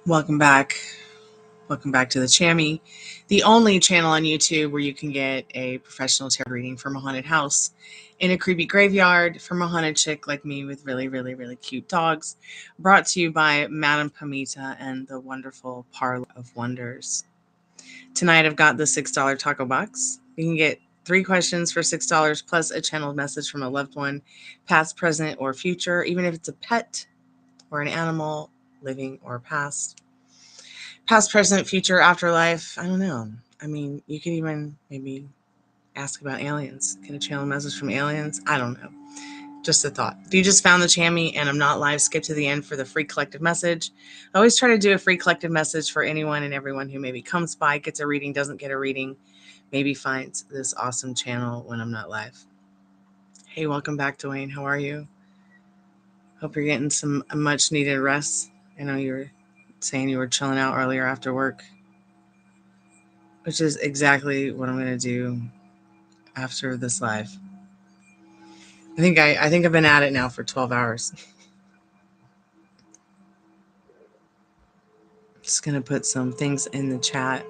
Welcome back. Welcome back to the Chammy, the only channel on YouTube where you can get a professional tarot reading from a haunted house in a creepy graveyard from a haunted chick like me with really, really, really cute dogs. Brought to you by Madame Pamita and the wonderful Parlor of Wonders. Tonight I've got the $6 taco box. You can get 3 questions for $6 plus a channeled message from a loved one, past, present, or future, even if it's a pet or an animal, living or past. Past, present, future, afterlife. I don't know. I mean, you could even maybe ask about aliens. Can a channel message from aliens? I don't know. Just a thought. If you just found the Chammy and I'm not live, skip to the end for the free collective message. I always try to do a free collective message for anyone and everyone who maybe comes by, gets a reading, doesn't get a reading, maybe finds this awesome channel when I'm not live. Hey, welcome back, Dwayne. How are you? Hope you're getting some much needed rest. I know you were saying you were chilling out earlier after work, which is exactly what I'm going to do after this live. I think I've been at it now for 12 hours. Just going to put some things in the chat.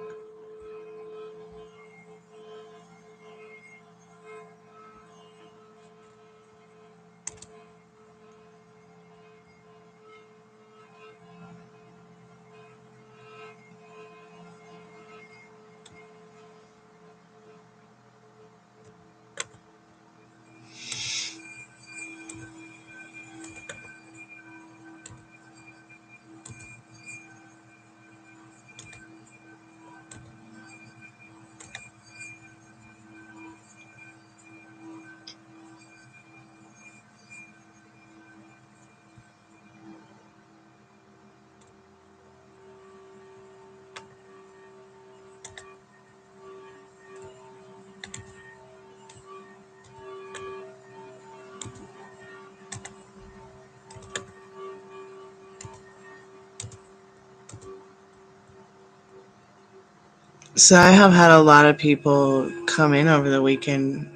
So I have had a lot of people come in over the weekend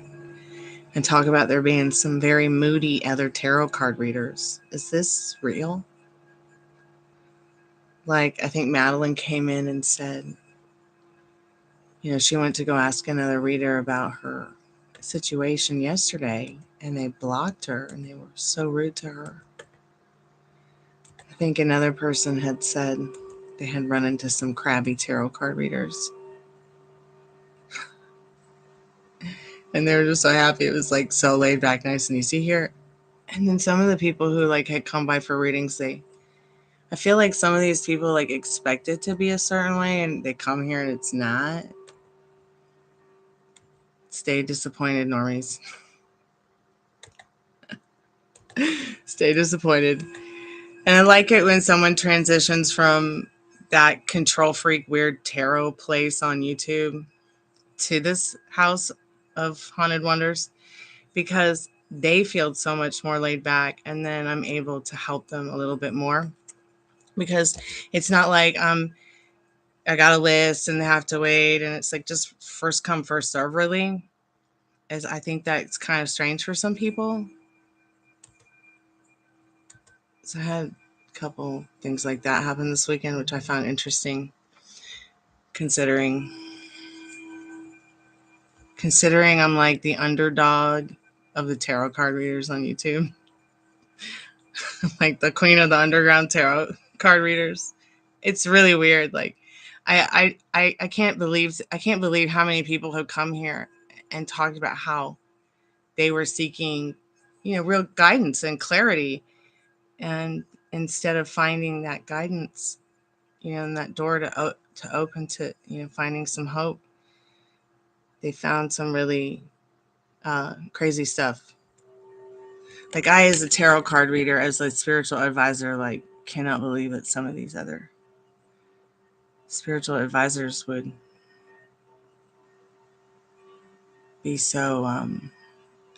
and talk about there being some very moody other tarot card readers. Is this real? Like, I think Madeline came in and said, she went to go ask another reader about her situation yesterday, and they blocked her, and they were so rude to her. I think another person had said they had run into some crabby tarot card readers. And they were just so happy. It was like so laid back, nice and easy here. And then some of the people who like had come by for readings, I feel like some of these people like expect it to be a certain way and they come here and it's not. Stay disappointed, normies. Stay disappointed. And I like it when someone transitions from that control freak weird tarot place on YouTube to this House of Haunted Wonders, because they feel so much more laid back, and then I'm able to help them a little bit more, because it's not like I got a list and they have to wait, and it's like just first come first serve, really. As I think that's kind of strange for some people. So I had a couple things like that happen this weekend, which I found interesting, considering I'm like the underdog of the tarot card readers on YouTube. Like the queen of the underground tarot card readers. It's really weird. Like I can't believe how many people have come here and talked about how they were seeking, real guidance and clarity, and instead of finding that guidance, and that door to open to, finding some hope, they found some really crazy stuff. Like, I, as a tarot card reader, as a spiritual advisor, like, cannot believe that some of these other spiritual advisors would be so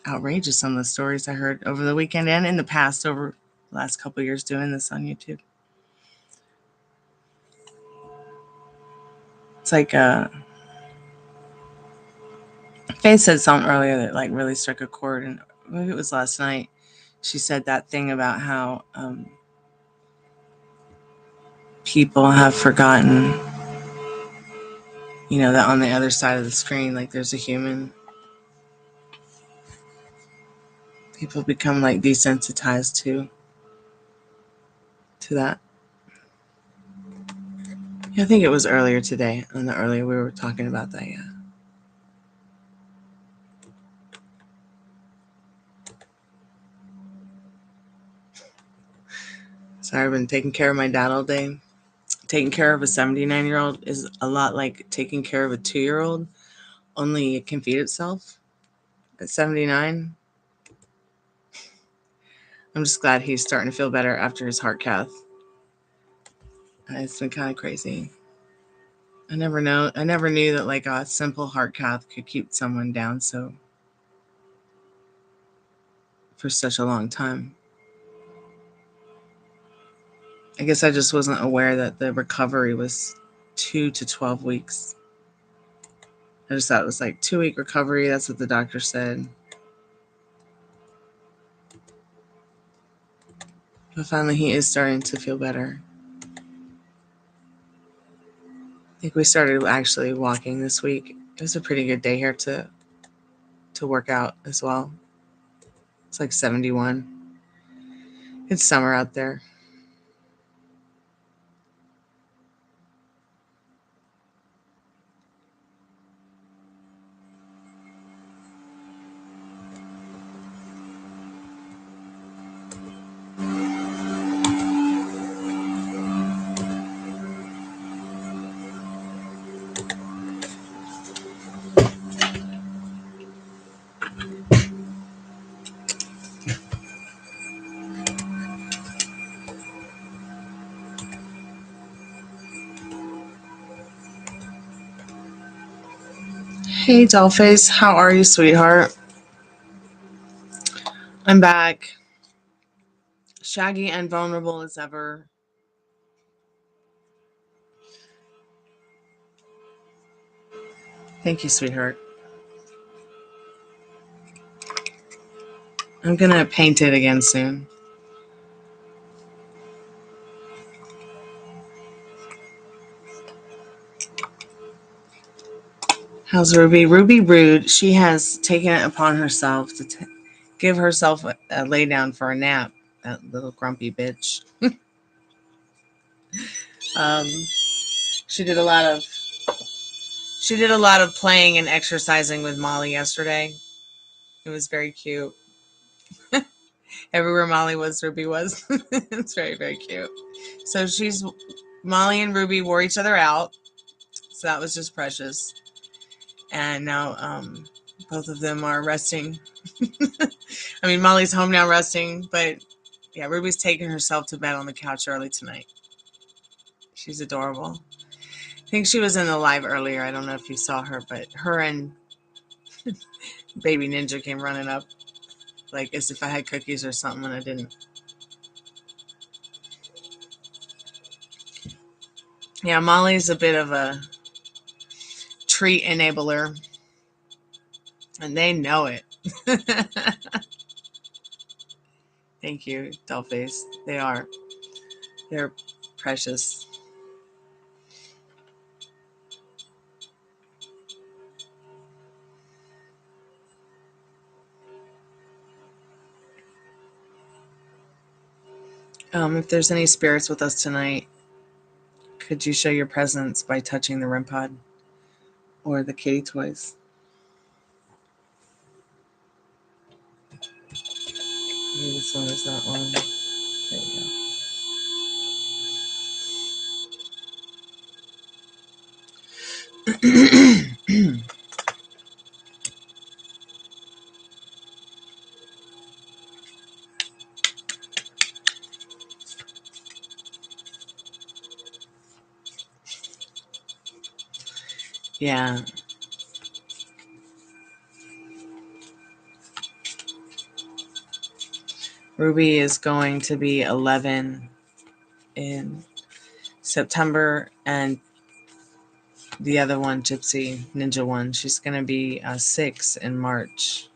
outrageous. Some of the stories I heard over the weekend and in the past, over the last couple of years doing this on YouTube. It's like Faye said something earlier that like really struck a chord, and maybe it was last night. She said that thing about how people have forgotten, you know, that on the other side of the screen, like there's a human. People become like desensitized to that. Yeah, I think it was earlier today. On the earlier we were talking about that, yeah. Sorry, I've been taking care of my dad all day. Taking care of a 79-year-old is a lot like taking care of a 2-year-old, only it can feed itself at 79. I'm just glad he's starting to feel better after his heart cath. It's been kind of crazy. I never knew that like a simple heart cath could keep someone down so for such a long time. I guess I just wasn't aware that the recovery was 2 to 12 weeks. I just thought it was like 2-week recovery. That's what the doctor said. But finally, he is starting to feel better. I think we started actually walking this week. It was a pretty good day here to work out as well. It's like 71. It's summer out there. Hey, Dollface. How are you, sweetheart? I'm back. Shaggy and vulnerable as ever. Thank you, sweetheart. I'm going to paint it again soon. How's Ruby? Ruby rude. She has taken it upon herself to give herself a lay down for a nap. That little grumpy bitch. um, she did a lot of playing and exercising with Molly yesterday. It was very cute. Everywhere Molly was, Ruby was. It's very, very cute. So Molly and Ruby wore each other out. So that was just precious. And now both of them are resting. I mean, Molly's home now resting, but yeah, Ruby's taking herself to bed on the couch early tonight. She's adorable. I think she was in the live earlier. I don't know if you saw her, but her and Baby Ninja came running up like as if I had cookies or something, and I didn't. Yeah, Molly's a bit of a treat enabler, and they know it. Thank you, Dollface. They're precious. If there's any spirits with us tonight, could you show your presence by touching the REM pod or the kitty toys? Maybe this one is not on. There we go. Yeah. Ruby is going to be 11 in September, and the other one, Gypsy Ninja one, she's going to be 6 in March.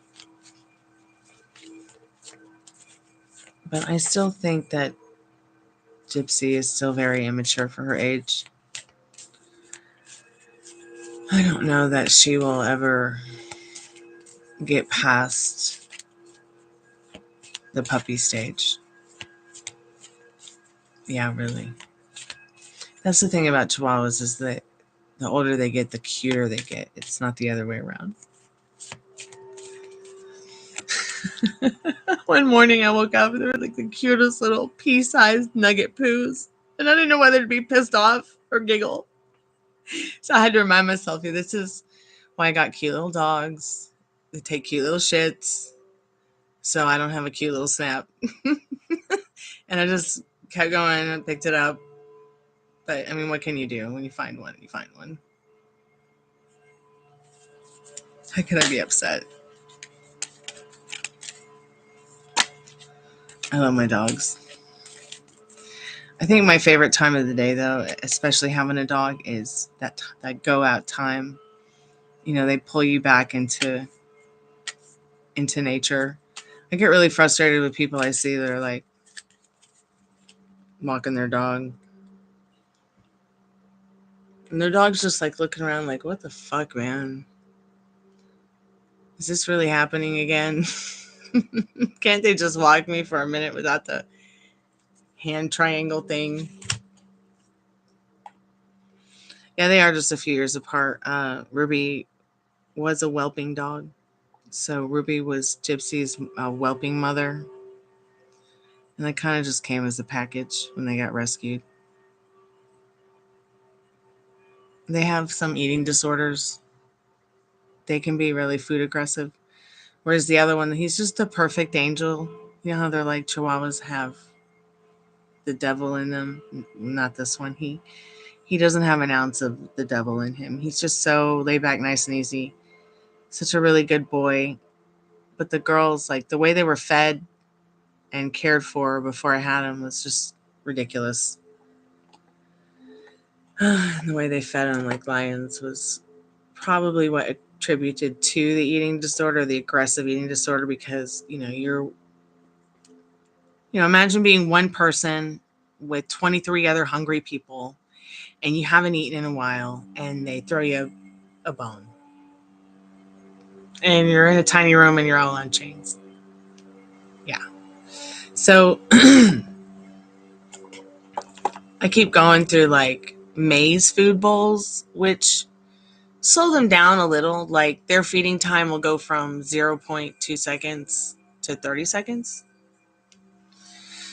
But I still think that Gypsy is still very immature for her age. I don't know that she will ever get past the puppy stage. Yeah, really. That's the thing about Chihuahuas, is that the older they get, the cuter they get. It's not the other way around. One morning I woke up and they were like the cutest little pea-sized nugget poos. And I didn't know whether to be pissed off or giggle. So I had to remind myself, this is why I got cute little dogs. They take cute little shits. So I don't have a cute little snap. And I just kept going and picked it up. But I mean, what can you do? When you find one, you find one. How could I be upset? I love my dogs. I think my favorite time of the day, though, especially having a dog, is that go out time. You know, they pull you back into nature. I get really frustrated with people I see that are like walking their dog, and their dog's just like looking around like, what the fuck, man? Is this really happening again? Can't they just walk me for a minute without the hand triangle thing? Yeah, they are just a few years apart. Ruby was a whelping dog. So Ruby was Gypsy's whelping mother. And they kind of just came as a package when they got rescued. They have some eating disorders. They can be really food aggressive. Whereas the other one, he's just a perfect angel. You know how they're like Chihuahuas have the devil in them? Not this one. He doesn't have an ounce of the devil in him. He's just so laid back, nice and easy. Such a really good boy. But the girls, like the way they were fed and cared for before I had him, was just ridiculous. The way they fed him like lions was probably what attributed to the eating disorder, the aggressive eating disorder, because, imagine being one person with 23 other hungry people and you haven't eaten in a while and they throw you a bone. And you're in a tiny room and you're all on chains. Yeah. So I keep going through like maize food bowls, which slow them down a little. Like their feeding time will go from 0.2 seconds to 30 seconds.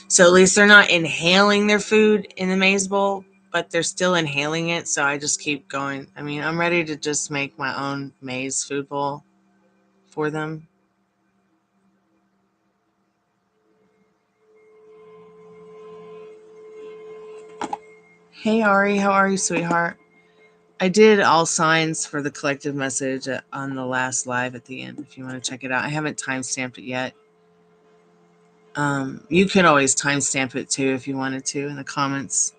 So at least they're not inhaling their food in the maize bowl, but they're still inhaling it. So I just keep going. I mean, I'm ready to just make my own maize food bowl for them. Hey, Ari, how are you, sweetheart? I did all signs for the collective message on the last live at the end, if you want to check it out. I haven't timestamped it yet. You could always timestamp it too if you wanted to in the comments.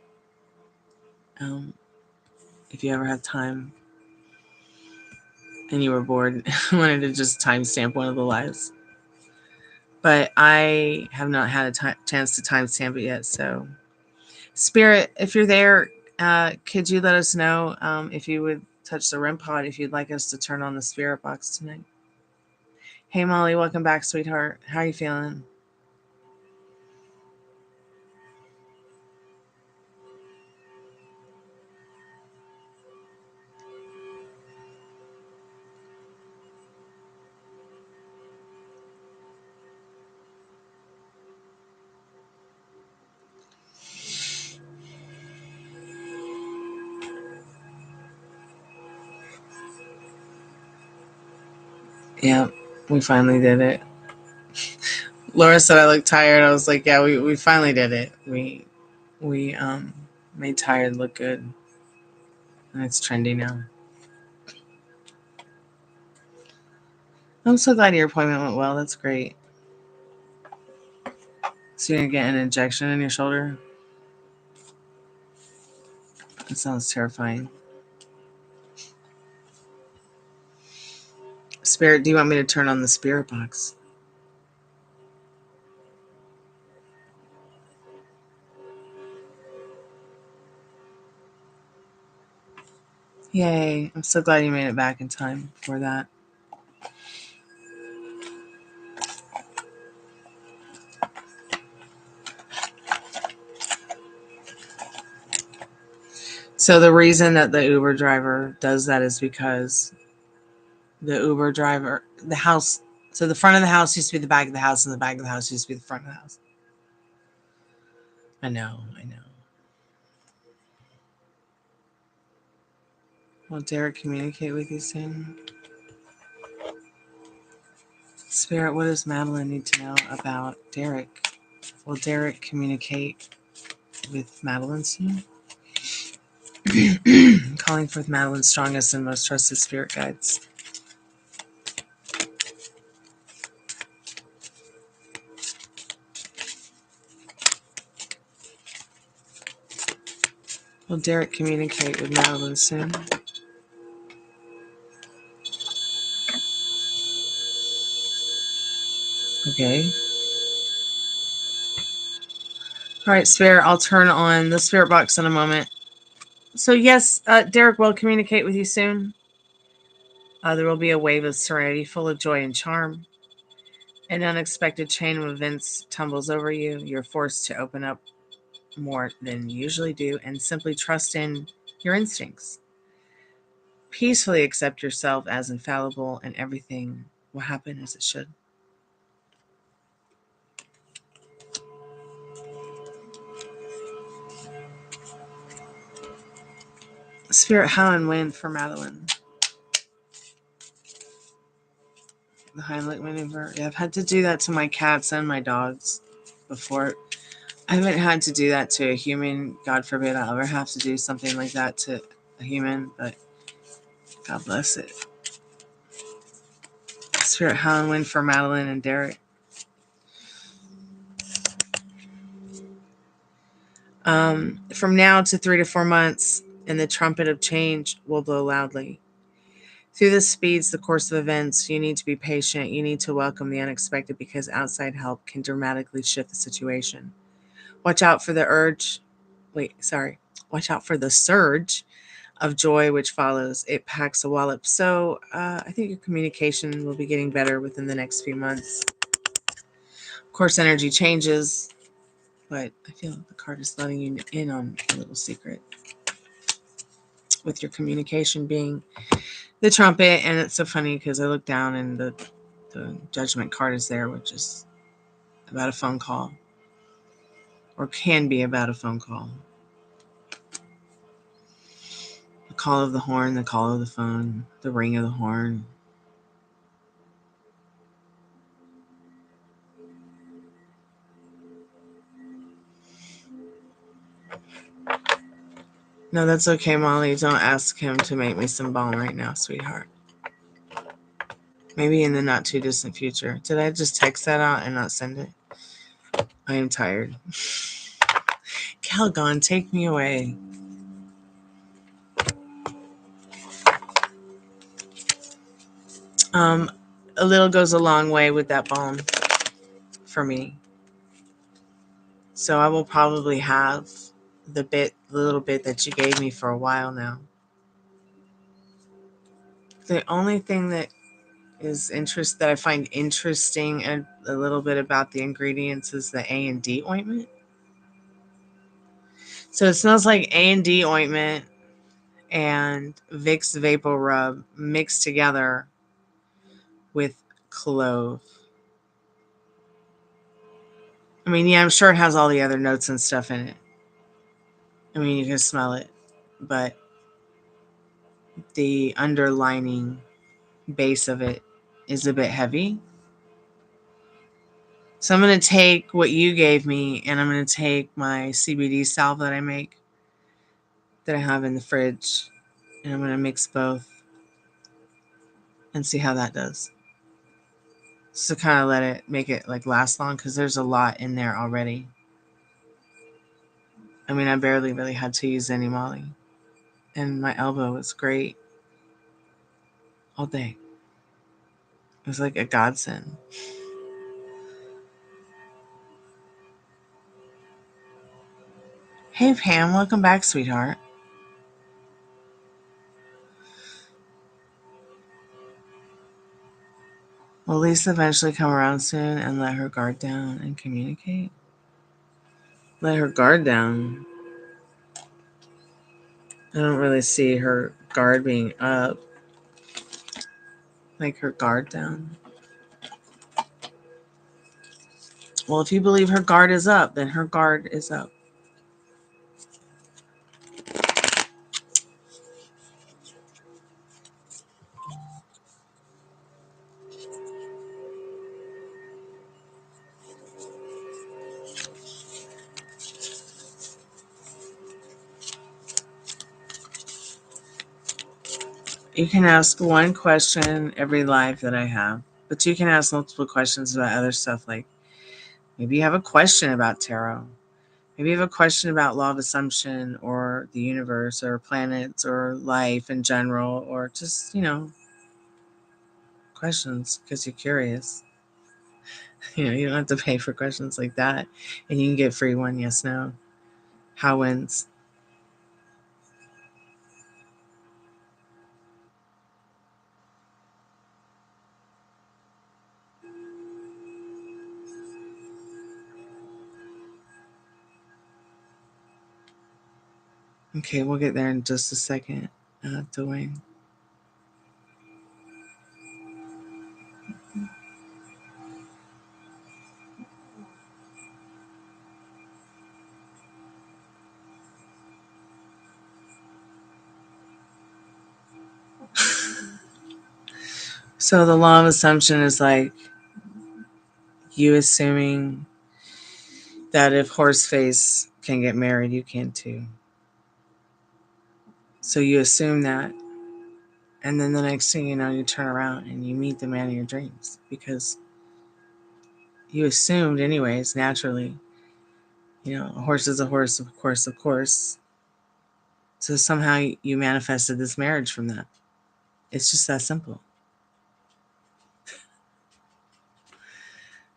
If you ever have time and you were bored, wanted to just timestamp one of the lives. But I have not had a chance to timestamp it yet. So, Spirit, if you're there, could you let us know if you would touch the REM pod if you'd like us to turn on the spirit box tonight? Hey, Molly, welcome back, sweetheart. How are you feeling? Yeah, we finally did it. Laura said I look tired. I was like, yeah, we finally did it. We made tired look good. And it's trendy now. I'm so glad your appointment went well. That's great. So you're gonna get an injection in your shoulder? That sounds terrifying. Spirit, do you want me to turn on the spirit box? Yay. I'm so glad you made it back in time for that. So the reason that the Uber driver does that is because the Uber driver, the house, so the front of the house used to be the back of the house, and the back of the house used to be the front of the house. I know. Will Derek communicate with you soon? Spirit, what does Madeline need to know about Derek? Will Derek communicate with Madeline soon? Calling forth Madeline's strongest and most trusted spirit guides. Will Derek communicate with Madeline soon? Okay. All right, Spirit, I'll turn on the spirit box in a moment. So yes, Derek will communicate with you soon. There will be a wave of serenity full of joy and charm. An unexpected chain of events tumbles over you. You're forced to open up more than you usually do and simply trust in your instincts. Peacefully accept yourself as infallible, and everything will happen as it should. Spirit, how and when for Madeline? The Heimlich maneuver. Yeah, I've had to do that to my cats and my dogs before. I haven't had to do that to a human. God forbid I'll ever have to do something like that to a human, but God bless it. Spirit, how and when for Madeline and Derek? From now to 3 to 4 months, and the trumpet of change will blow loudly. Through this speeds the course of events. You need to be patient. You need to welcome the unexpected, because outside help can dramatically shift the situation. Watch out for the Watch out for the surge of joy which follows. It packs a wallop. So I think your communication will be getting better within the next few months. Of course, energy changes, but I feel the card is letting you in on a little secret with your communication being the trumpet. And it's so funny because I look down and the judgment card is there, which is about a phone call, or can be about a phone call. The call of the horn, the call of the phone, the ring of the horn. No, that's okay, Molly. Don't ask him to make me some balm right now, sweetheart. Maybe in the not too distant future. Did I just text that out and not send it? I am tired. Calgon, take me away. A little goes a long way with that balm for me. So I will probably have the little bit that you gave me for a while now. The only thing that I find interesting and a little bit about the ingredients is the A&D ointment. So it smells like A&D ointment and Vicks Vapor Rub mixed together with clove. I mean, yeah, I'm sure it has all the other notes and stuff in it. I mean, you can smell it, but the underlining base of it is a bit heavy. So I'm going to take what you gave me, and I'm going to take my CBD salve that I make, that I have in the fridge, and I'm going to mix both and see how that does. So kind of make it like last long, because there's a lot in there already. I mean, I barely really had to use any Molly, and my elbow was great all day. It was like a godsend. Hey Pam, welcome back, sweetheart. Will Lisa eventually come around soon and let her guard down and communicate? Let her guard down. I don't really see her guard being up. Like her guard down. Well, if you believe her guard is up, then her guard is up. You can ask one question every live that I have, but you can ask multiple questions about other stuff. Like maybe you have a question about tarot. Maybe you have a question about law of assumption or the universe or planets or life in general, or just, questions because you're curious. You don't have to pay for questions like that. And you can get free one, yes, no. How wins? Okay, we'll get there in just a second, Dwayne. So the law of assumption is like you assuming that if Horseface can get married, you can too. So you assume that, and then the next thing you know, you turn around and you meet the man of your dreams because you assumed anyways, naturally. A horse is a horse, of course, of course. So somehow you manifested this marriage from that. It's just that simple.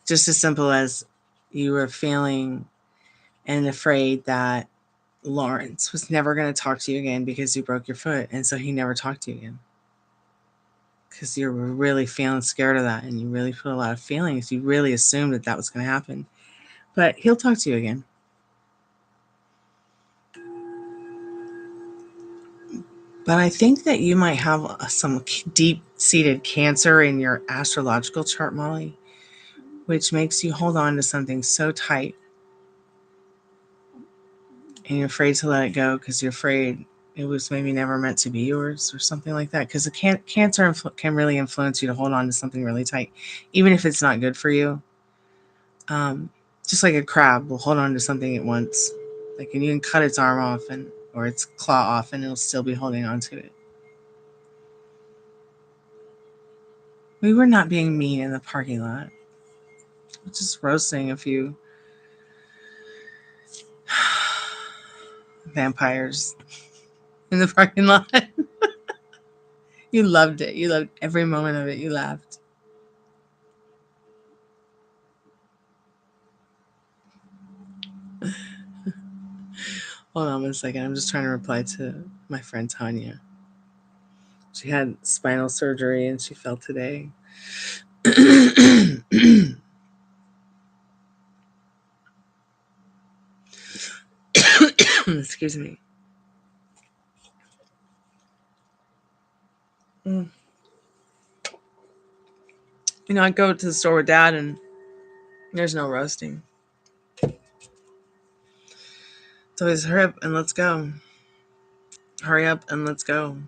Just as simple as you were feeling and afraid that Lawrence was never going to talk to you again because you broke your foot. And so he never talked to you again. Because you were really feeling scared of that and you really put a lot of feelings. You really assumed that was going to happen. But he'll talk to you again. But I think that you might have some deep-seated cancer in your astrological chart, Molly, which makes you hold on to something so tight. And you're afraid to let it go because you're afraid it was maybe never meant to be yours or something like that. Because cancer can really influence you to hold on to something really tight, even if it's not good for you. Just like a crab will hold on to something it wants. Like, and you can cut its arm off or its claw off and it'll still be holding on to it. We were not being mean in the parking lot. We're just roasting a few vampires in the parking lot. You loved it. You loved every moment of it. You laughed. Hold on one second. I'm just trying to reply to my friend Tanya. She had spinal surgery and she fell today. Excuse me. I go to the store with Dad and there's no roasting. So always hurry up and let's go. Hurry up and let's go.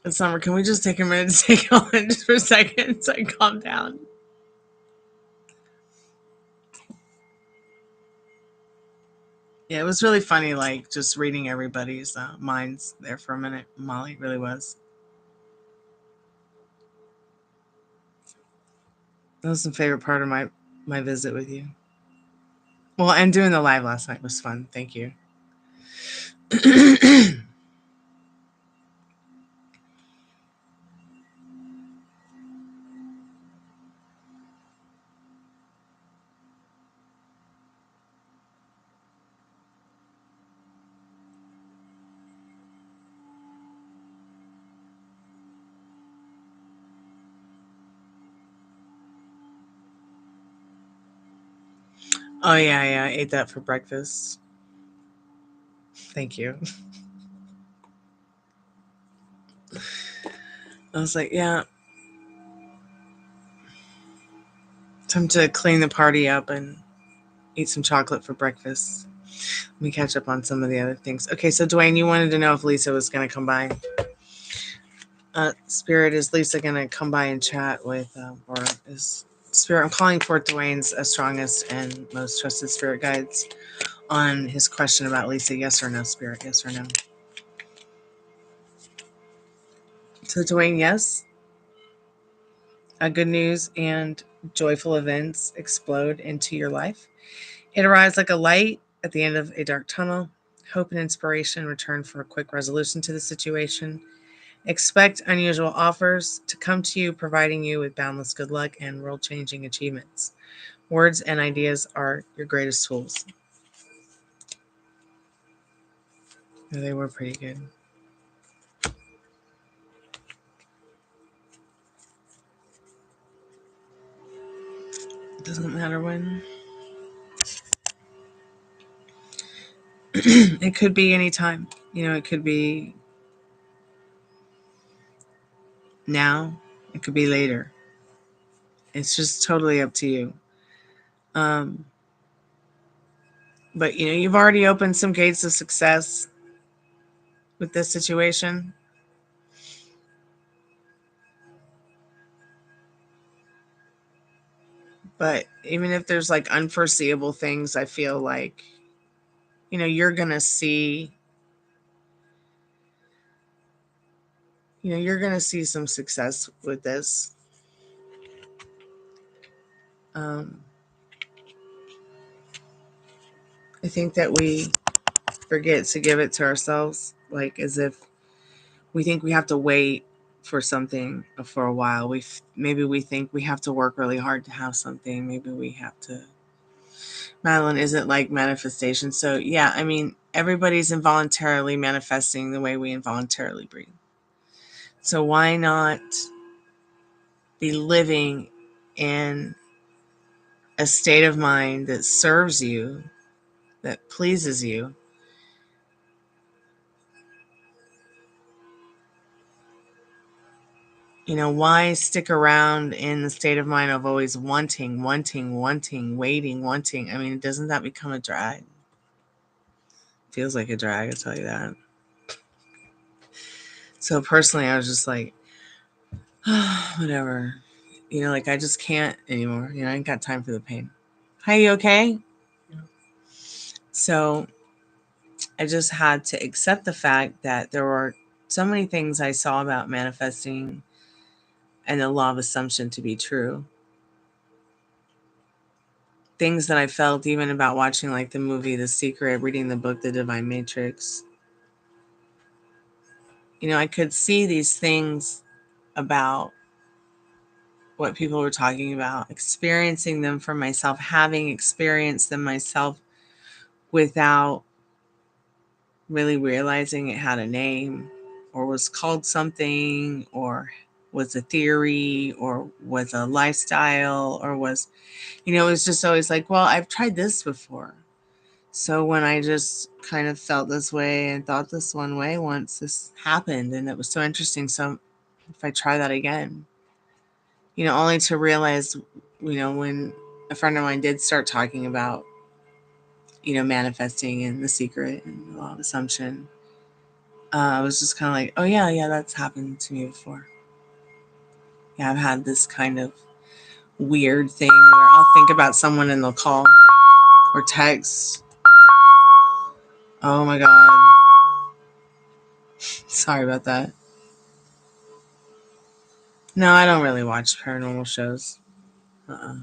And Summer, can we just take a minute to take on just for a second so I calm down? Yeah, it was really funny, like just reading everybody's minds there for a minute. Molly, it really was. That was the favorite part of my visit with you. Well, and doing the live last night was fun. Thank you. Oh, yeah. I ate that for breakfast. Thank you. I was like, yeah. Time to clean the party up and eat some chocolate for breakfast. Let me catch up on some of the other things. Okay, so Dwayne, you wanted to know if Lisa was going to come by. Spirit, is Lisa going to come by and chat with, or is Spirit? I'm calling for Dwayne's strongest and most trusted spirit guides on his question about Lisa. Yes or no, Spirit? Yes or no? So Dwayne, yes. Good news and joyful events explode into your life. It arrives like a light at the end of a dark tunnel. Hope and inspiration return for a quick resolution to the situation. Expect unusual offers to come to you, providing you with boundless good luck and world-changing achievements. Words and ideas are your greatest tools. Yeah, they were pretty good. It doesn't matter when. It could be any time. It could be now. It could be later. It's just totally up to you. But you've already opened some gates of success with this situation. But even if there's like unforeseeable things, I feel like you're gonna see you're gonna see some success with this. I think that we forget to give it to ourselves, like as if we think we have to wait for something for a while. Maybe we think we have to work really hard to have something. Maybe we have to. Madeline isn't like manifestation. So yeah, I mean, everybody's involuntarily manifesting the way we involuntarily breathe. So why not be living in a state of mind that serves you, that pleases you? Why stick around in the state of mind of always wanting, waiting, wanting? I mean, doesn't that become a drag? Feels like a drag, I'll tell you that. So personally, I was just like, whatever. Like I just can't anymore. I ain't got time for the pain. Hi, you okay? So I just had to accept the fact that there were so many things I saw about manifesting and the law of assumption to be true. Things that I felt even about watching like the movie The Secret, reading the book The Divine Matrix. I could see these things about what people were talking about, experiencing them for myself, having experienced them myself without really realizing it had a name or was called something or was a theory or was a lifestyle or was, it was just always like, well, I've tried this before. So when I just kind of felt this way and thought this one way once, this happened and it was so interesting. So if I try that again, only to realize, when a friend of mine did start talking about, manifesting and The Secret and the law of assumption, I was just kind of like, oh yeah, that's happened to me before. Yeah, I've had this kind of weird thing where I'll think about someone and they'll call or text. Oh my God. Sorry about that. No, I don't really watch paranormal shows. I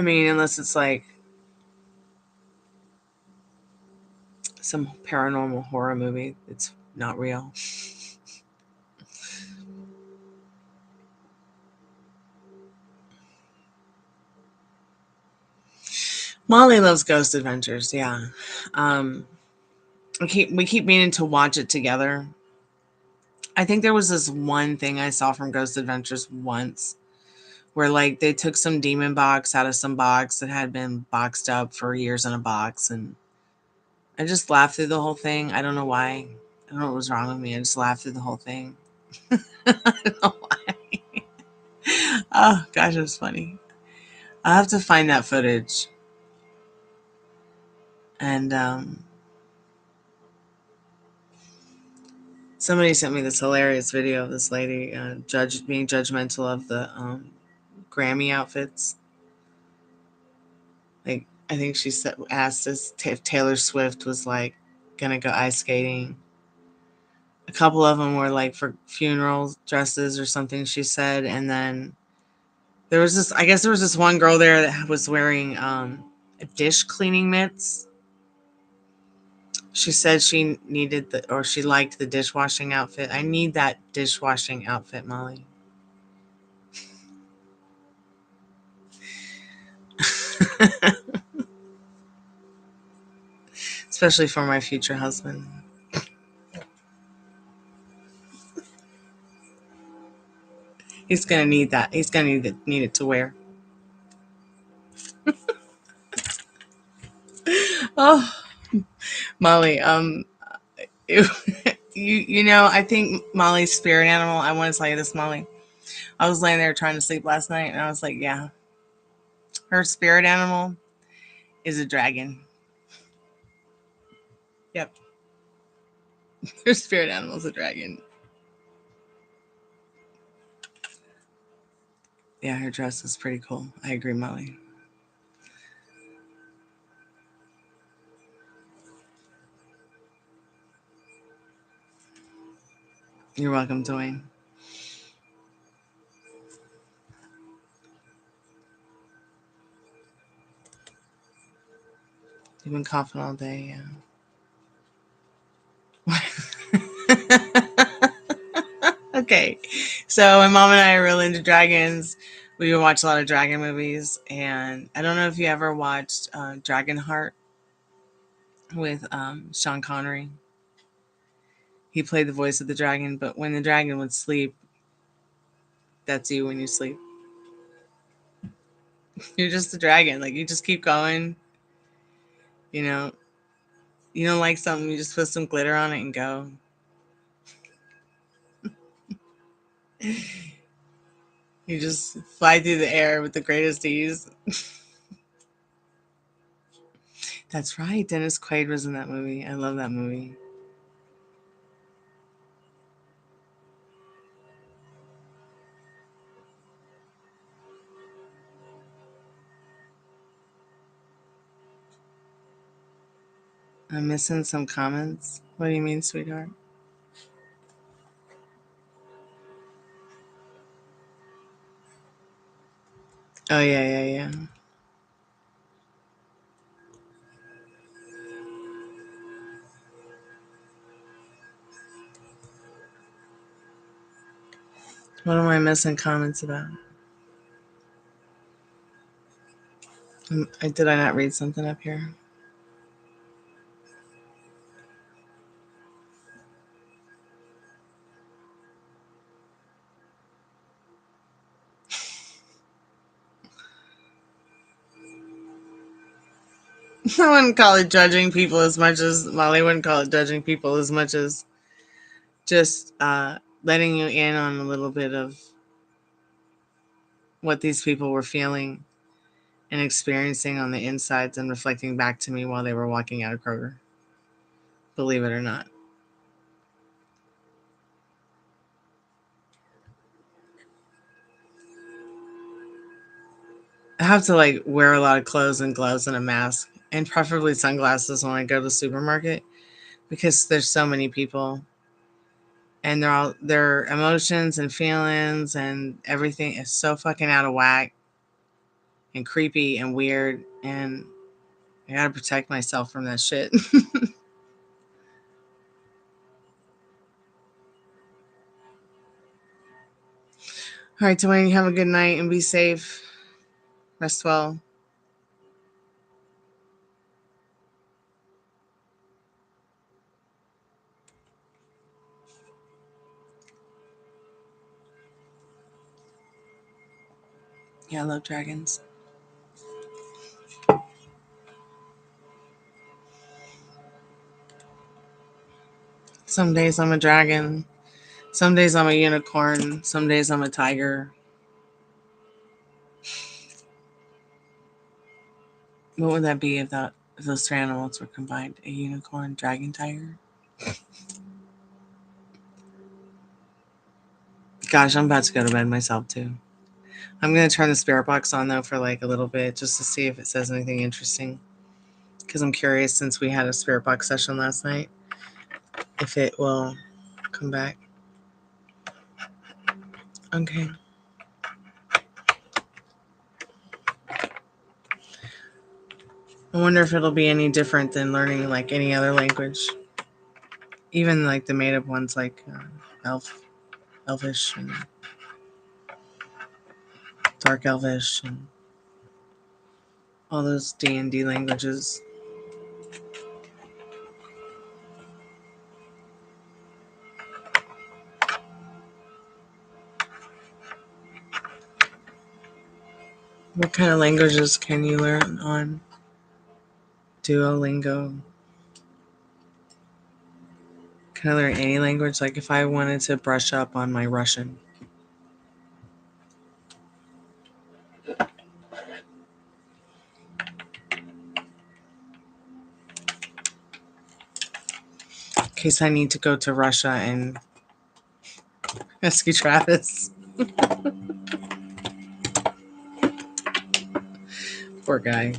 mean, unless it's like some paranormal horror movie, it's not real. Molly loves Ghost Adventures. Yeah, we keep meaning to watch it together. I think there was this one thing I saw from Ghost Adventures once where like they took some demon box out of some box that had been boxed up for years in a box, and I just laughed through the whole thing. I don't know why. I don't know what was wrong with me. I just laughed through the whole thing. I don't know why. Oh gosh, it was funny. I'll have to find that footage. And somebody sent me this hilarious video of this lady being judgmental of the Grammy outfits. Like, I think she asked us if Taylor Swift was like gonna go ice skating. A couple of them were like for funeral dresses or something, she said. And then there was this, I guess there was this one girl there that was wearing dish cleaning mitts. She said she needed she liked the dishwashing outfit. I need that dishwashing outfit, Molly. Especially for my future husband. He's gonna need that. He's gonna need it to wear. Oh, Molly. You know, I think Molly's spirit animal. I want to tell you this, Molly. I was laying there trying to sleep last night, and I was like, yeah, her spirit animal is a dragon. Yep, her spirit animal is a dragon. Yeah, her dress is pretty cool. I agree, Molly. You're welcome, Dwayne. You've been coughing all day, yeah. Okay, so my mom and I are really into dragons. We watch a lot of dragon movies, and I don't know if you ever watched Dragonheart with Sean Connery. He played the voice of the dragon, but when the dragon would sleep, that's you when you sleep. You're just the dragon. Like, you just keep going. You know, you don't like something, you just put some glitter on it and go. You just fly through the air with the greatest ease. That's right. Dennis Quaid was in that movie. I love that movie. I'm missing some comments. What do you mean, sweetheart? Oh, yeah. What am I missing comments about? Did I not read something up here? I wouldn't call it judging people as much as Molly wouldn't call it judging people as much as just letting you in on a little bit of what these people were feeling and experiencing on the insides and reflecting back to me while they were walking out of Kroger. Believe it or not. I have to like wear a lot of clothes and gloves and a mask and preferably sunglasses when I go to the supermarket because there's so many people and their emotions and feelings and everything is so fucking out of whack and creepy and weird, and I gotta protect myself from that shit. All right, Dwayne, have a good night and be safe. Rest well. Yeah, I love dragons. Some days I'm a dragon. Some days I'm a unicorn. Some days I'm a tiger. What would that be if those three animals were combined? A unicorn, dragon, tiger? Gosh, I'm about to go to bed myself too. I'm going to turn the spirit box on though for like a little bit just to see if it says anything interesting. Because I'm curious, since we had a spirit box session last night, if it will come back. Okay. I wonder if it'll be any different than learning like any other language. Even like the made up ones like Elvish and Dark Elvish and all those D&D languages. What kind of languages can you learn on Duolingo? Can I learn any language? Like if I wanted to brush up on my Russian. In case I need to go to Russia and rescue Travis. Poor guy.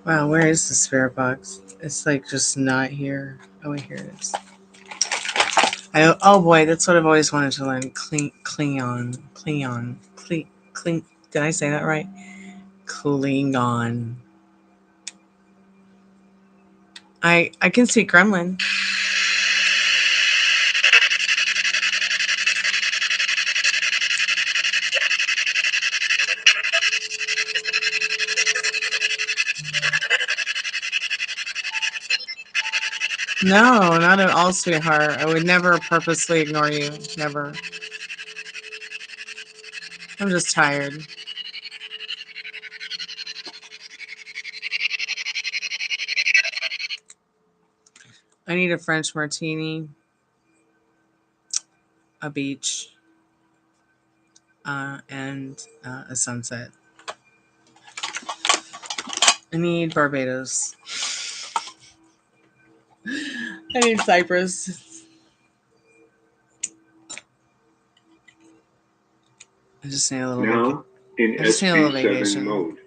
Wow, where is the spirit box? It's like just not here. Oh wait, here it is. Oh boy, that's what I've always wanted to learn. Klingon. Did I say that right? Klingon. I can speak Gremlin. No, not at all, sweetheart. I would never purposely ignore you. Never. I'm just tired. I need a French martini, a beach, and a sunset. I need Barbados. I need Cyprus. I just need a little now in SP7 mode.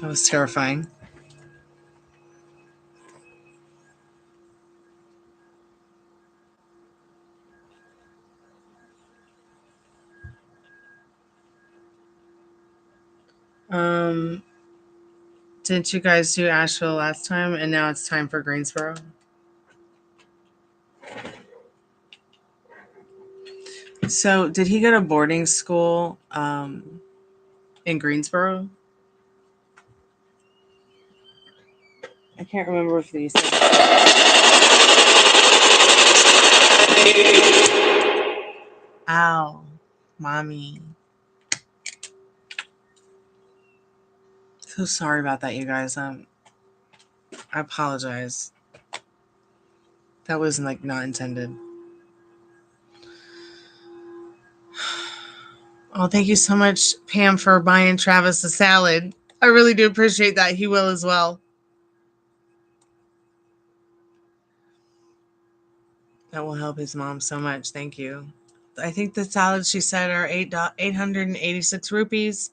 That was terrifying. Didn't you guys do Asheville last time, and now it's time for Greensboro? So, did he go to boarding school in Greensboro? I can't remember if he said. Ow, mommy. So sorry about that, you guys. I apologize. That was like not intended. Oh, thank you so much, Pam, for buying Travis a salad. I really do appreciate that. He will as well. That will help his mom so much. Thank you. I think the salads she said are 886 rupees,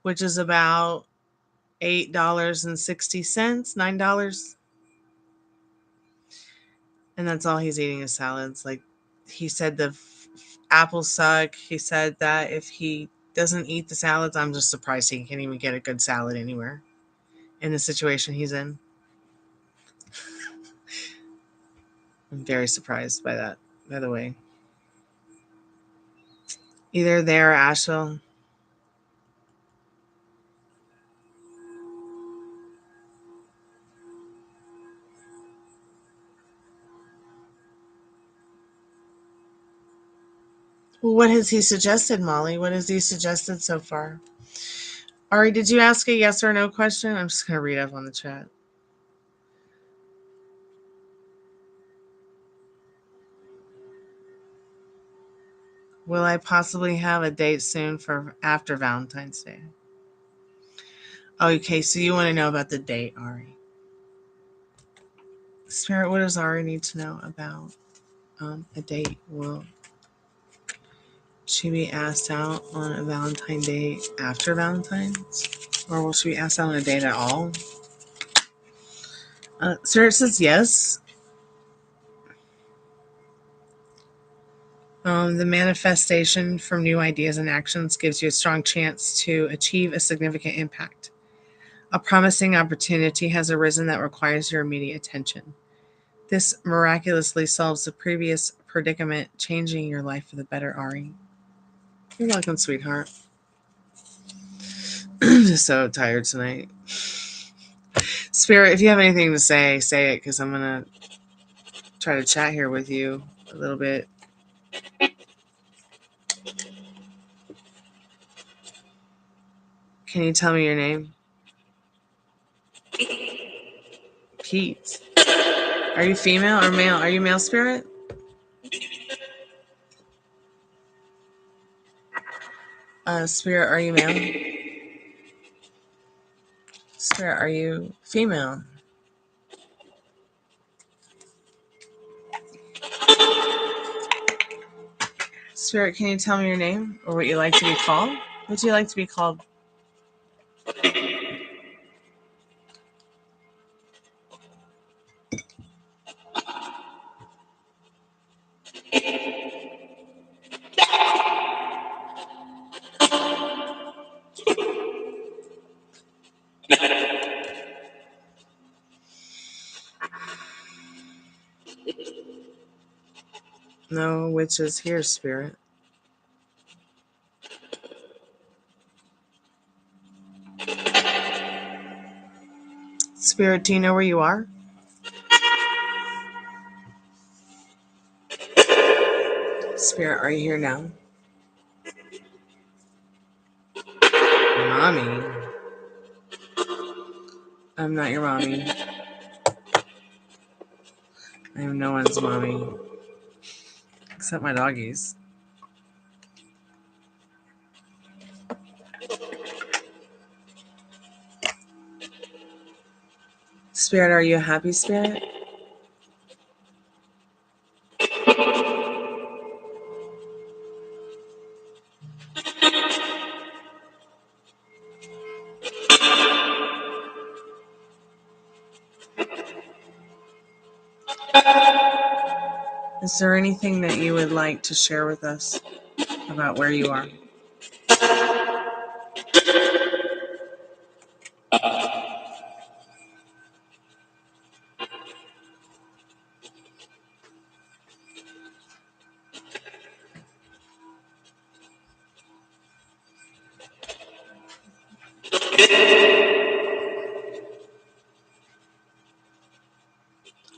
which is about $8.60, $9. And that's all he's eating is salads. Like he said, the apples suck. He said that if he doesn't eat the salads, I'm just surprised he can't even get a good salad anywhere in the situation he's in. I'm very surprised by that, by the way. Either there or Asheville. Well, what has he suggested, Molly? What has he suggested so far? Ari, did you ask a yes or no question? I'm just going to read up on the chat. Will I possibly have a date soon for after Valentine's Day? Okay, so you want to know about the date, Ari. Spirit, what does Ari need to know about a date? Will she be asked out on a Valentine date after Valentine's? Or will she be asked out on a date at all? Spirit says yes. The manifestation from new ideas and actions gives you a strong chance to achieve a significant impact. A promising opportunity has arisen that requires your immediate attention. This miraculously solves the previous predicament, changing your life for the better, Ari. You're welcome, sweetheart. I'm just so tired tonight. Spirit, if you have anything to say it, because I'm going to try to chat here with you a little bit. Can you tell me your name? Pete. Are you female or male? Are you male, Spirit? Spirit, are you male? Spirit, are you female? Spirit, can you tell me your name or what you like to be called? What do you like to be called? No witches here, Spirit. Spirit, do you know where you are? Spirit, are you here now? Mommy. I'm not your mommy. I am no one's mommy. Except my doggies. Spirit, are you a happy spirit? Is there anything that you would like to share with us about where you are?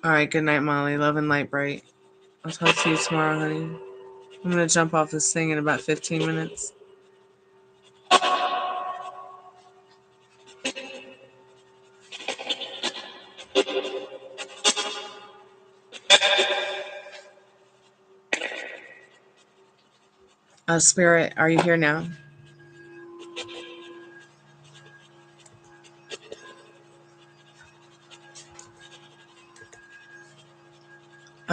All right, good night, Molly. Love and light bright. I'll talk to you tomorrow, honey. I'm going to jump off this thing in about 15 minutes. Spirit, are you here now?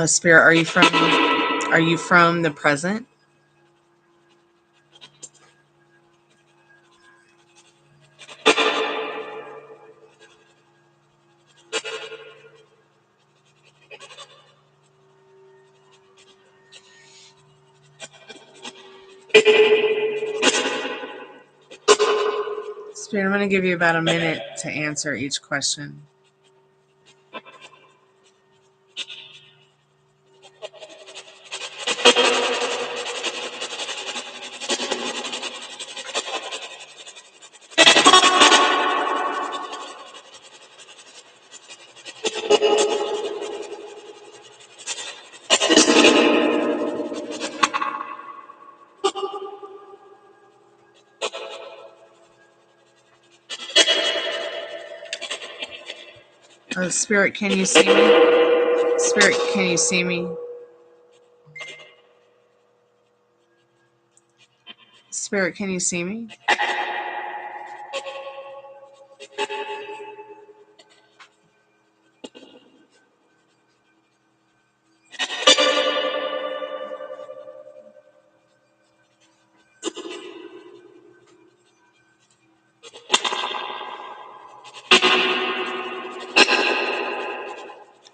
Spirit, are you from the present? Spirit, I'm going to give you about a minute to answer each question. Spirit, can you see me? Spirit, can you see me? Spirit, can you see me?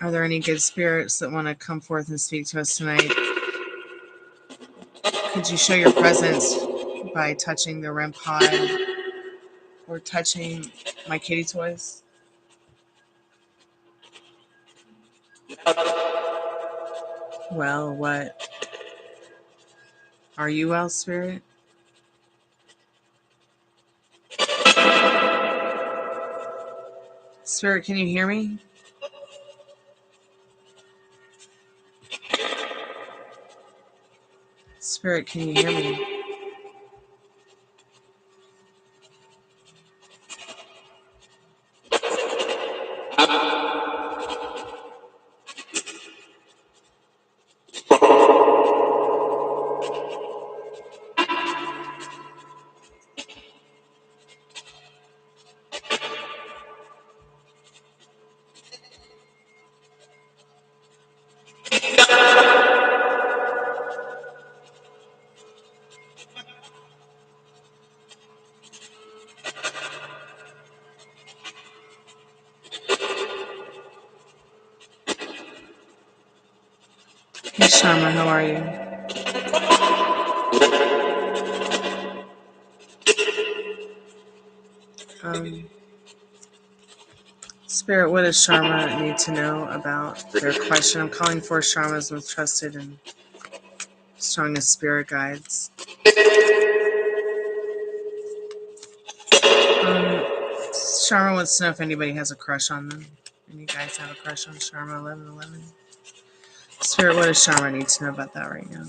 Are there any good spirits that want to come forth and speak to us tonight? Could you show your presence by touching the REM pod or touching my kitty toys? Well, what? Are you well, Spirit? Spirit, can you hear me? Spirit, can you hear me? Hey, Sharma, how are you? Spirit, what does Sharma need to know about their question? I'm calling for Sharma's most trusted and strongest spirit guides. Sharma wants to know if anybody has a crush on them. Any guys have a crush on Sharma 1111? Spirit, what does Sharma need to know about that right now?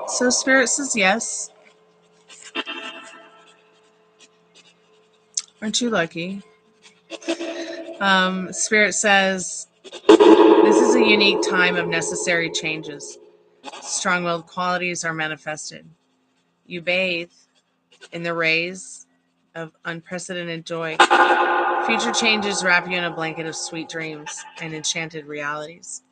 So Spirit says yes. Aren't you lucky? Spirit says, this is a unique time of necessary changes. Strong-willed qualities are manifested. You bathe in the rays of unprecedented joy. Future changes wrap you in a blanket of sweet dreams and enchanted realities.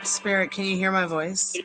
Spirit, can you hear my voice?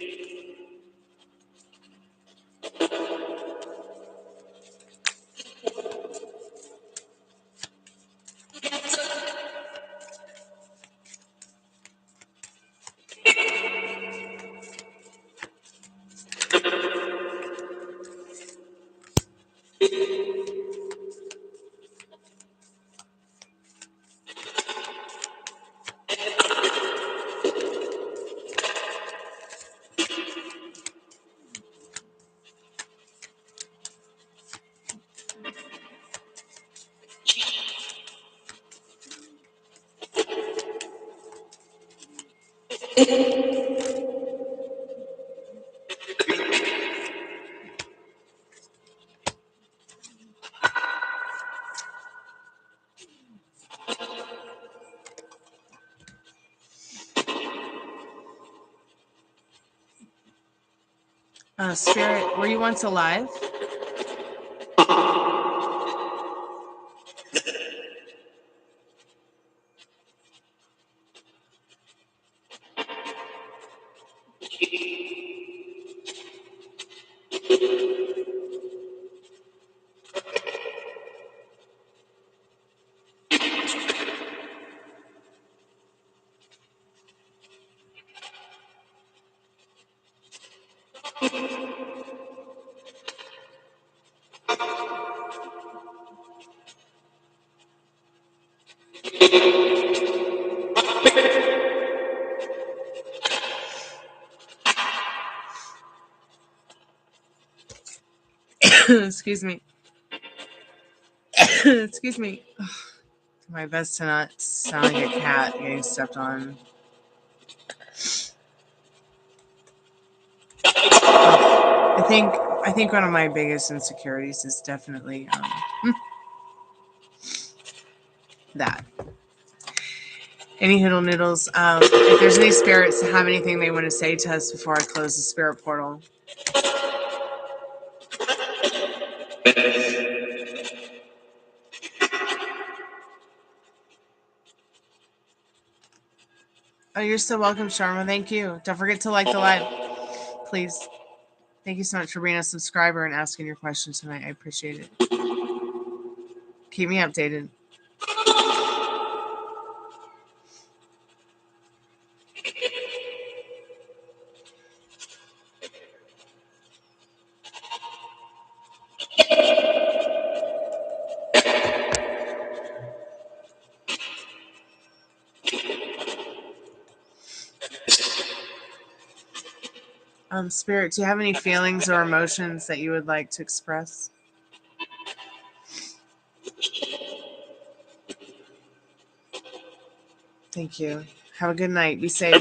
Spirit, were you once alive? Excuse me. Excuse me. Do my best to not sound like a cat getting stepped on. I think one of my biggest insecurities is definitely that. Any Hoodle Noodles? If there's any spirits that have anything they want to say to us before I close the spirit portal. Oh, you're so welcome, Sharma. Thank you. Don't forget to like the live, please. Thank you so much for being a subscriber and asking your questions tonight. I appreciate it. Keep me updated. Spirit, do you have any feelings or emotions that you would like to express? Thank you. Have a good night. Be safe.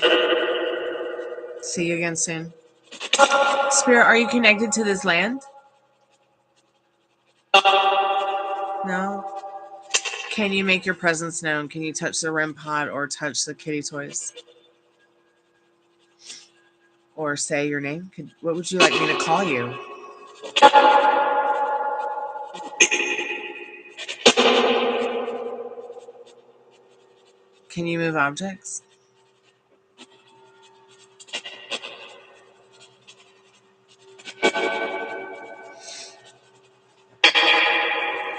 See you again soon. Spirit, are you connected to this land? No? Can you make your presence known? Can you touch the REM pod or touch the kitty toys? Or say your name? What would you like me to call you? Can you move objects?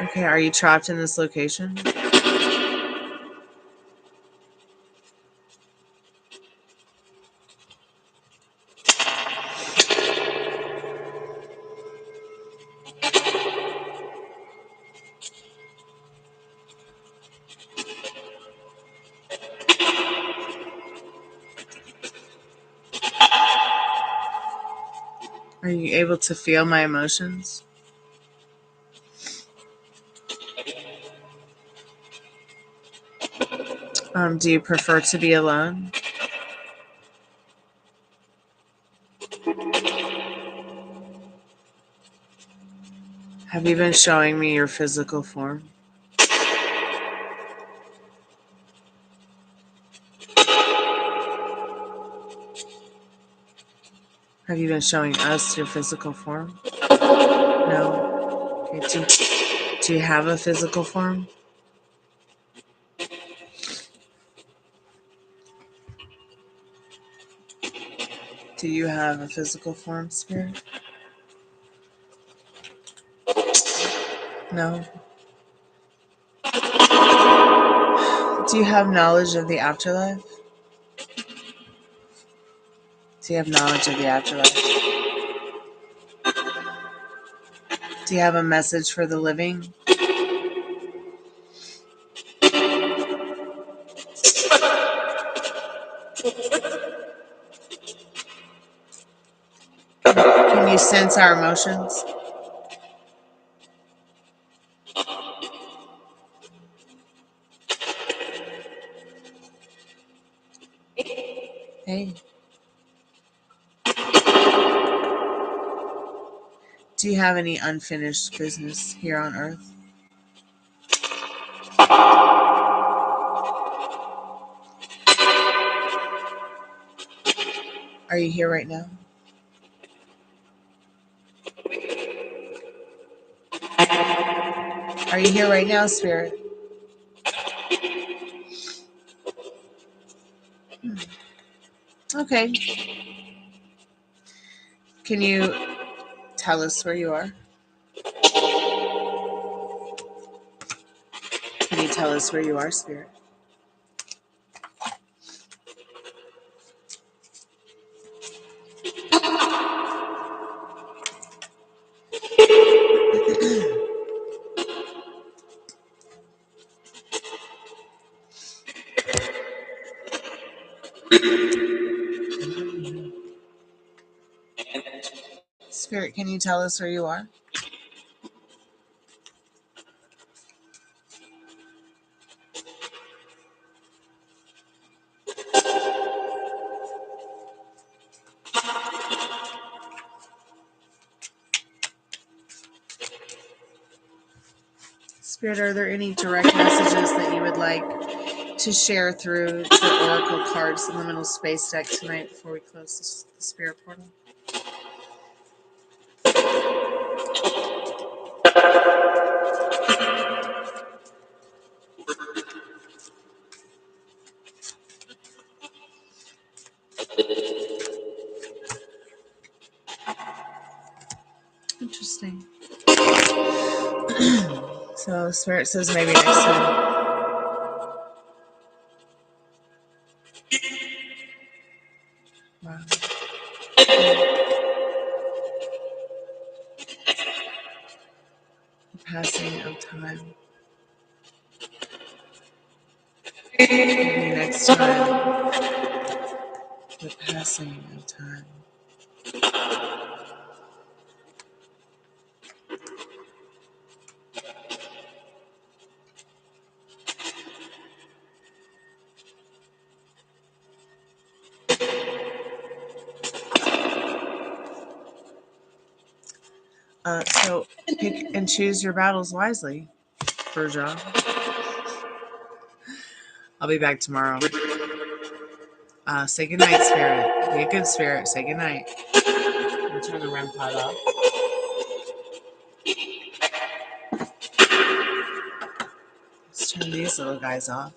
Okay, are you trapped in this location? Are you able to feel my emotions? Do you prefer to be alone? Have you been showing me your physical form? Have you been showing us your physical form? No? Okay, do you have a physical form? Do you have a physical form, Spirit? No? Do you have knowledge of the afterlife? Do you have knowledge of the afterlife? Do you have a message for the living? Can you sense our emotions? Hey. Do you have any unfinished business here on Earth? Are you here right now? Are you here right now, Spirit? Okay. Can you tell us where you are? Can you tell us where you are, Spirit? Spirit, can you tell us where you are? Spirit, are there any direct messages that you would like to share through the Oracle cards in the middle space deck tonight before we close the Spirit portal? Interesting. So Spirit says maybe next time. Wow. The passing of time. Maybe next time. The passing of time. So pick and choose your battles wisely, Virgil. I'll be back tomorrow. Say goodnight, Spirit. Be a good spirit. Say goodnight. I'll turn the REM pod off. Let's turn these little guys off.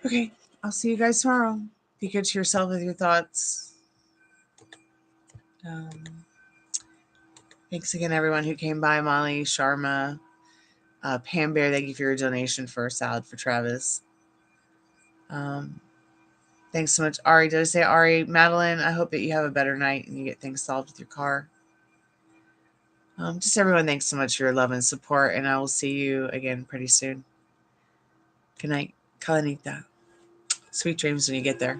Okay, I'll see you guys tomorrow. Be good to yourself with your thoughts. Thanks again, everyone who came by. Molly, Sharma, Pam Bear, thank you for your donation for a salad for Travis. Thanks so much, Ari. Did I say Ari? Madeline, I hope that you have a better night and you get things solved with your car. Just everyone, thanks so much for your love and support, and I will see you again pretty soon. Good night. Kalanita. Sweet dreams when you get there.